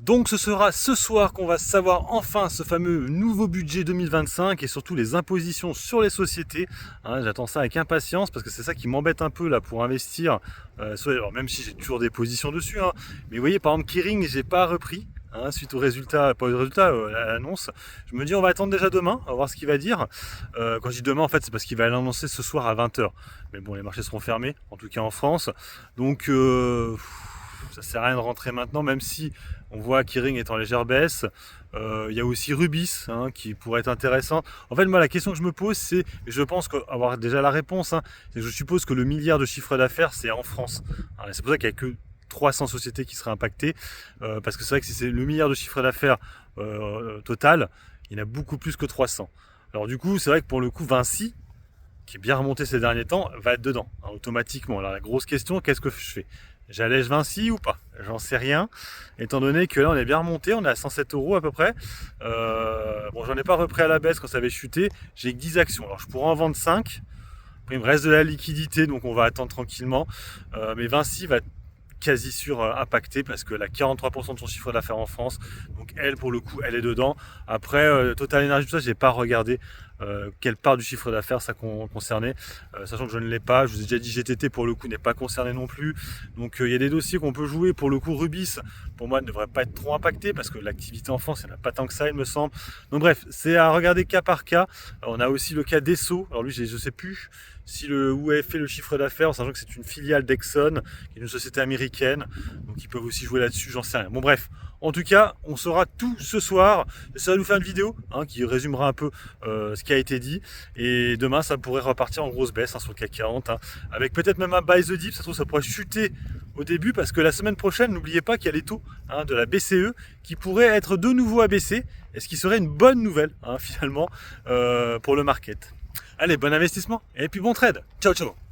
Donc ce sera ce soir qu'on va savoir enfin ce fameux nouveau budget 2025 et surtout les impositions sur les sociétés. J'attends ça avec impatience parce que c'est ça qui m'embête un peu là pour investir. Alors même si j'ai toujours des positions dessus, mais vous voyez par exemple Kering, j'ai pas repris. Suite au résultat, pas au résultat, à l'annonce, je me dis on va attendre déjà demain, on va voir ce qu'il va dire. Quand je dis demain, en fait, c'est parce qu'il va l'annoncer ce soir à 20h. Mais bon, les marchés seront fermés, en tout cas en France. Donc, ça sert à rien de rentrer maintenant, même si on voit Kering est en légère baisse. Il y a aussi Rubis qui pourrait être intéressant. En fait, moi, la question que je me pose, c'est, et je pense avoir déjà la réponse, c'est que je suppose que le milliard de chiffre d'affaires, c'est en France. C'est pour ça qu'il n'y a que 300 sociétés qui seraient impactées, parce que c'est vrai que si c'est le milliard de chiffre d'affaires total, il y en a beaucoup plus que 300. Alors du coup, c'est vrai que pour le coup, Vinci, qui est bien remonté ces derniers temps, va être dedans, automatiquement. Alors la grosse question, qu'est-ce que je fais? J'allège Vinci ou pas? J'en sais rien, étant donné que là on est bien remonté, on est à 107 € à peu près. Bon, j'en ai pas repris à la baisse quand ça avait chuté, j'ai que 10 actions. Alors je pourrais en vendre 5, après il me reste de la liquidité, donc on va attendre tranquillement. Mais Vinci va quasi sûr impacté parce qu'elle a 43% de son chiffre d'affaires en France, donc elle pour le coup elle est dedans. Après Total Energy, tout ça j'ai pas regardé quelle part du chiffre d'affaires ça concernait, sachant que je ne l'ai pas. Je vous ai déjà dit GTT pour le coup n'est pas concerné non plus, donc il y a des dossiers qu'on peut jouer. Pour le coup Rubis pour moi ne devrait pas être trop impacté parce que l'activité en France il n'y en a pas tant que ça il me semble. Donc bref, c'est à regarder cas par cas. On a aussi le cas d'Esso, alors lui je sais plus si où est fait le chiffre d'affaires, sachant que c'est une filiale d'Exxon, qui est une société américaine, donc ils peuvent aussi jouer là-dessus, j'en sais rien. Bon bref, en tout cas, on saura tout ce soir. Ça va nous faire une vidéo qui résumera un peu ce qui a été dit. Et demain, ça pourrait repartir en grosse baisse sur le CAC 40, avec peut-être même un buy the dip. Ça se trouve, ça pourrait chuter au début, parce que la semaine prochaine, n'oubliez pas qu'il y a les taux de la BCE qui pourraient être de nouveau abaissés, et ce qui serait une bonne nouvelle finalement pour le market. Allez, bon investissement et puis bon trade. Ciao, ciao.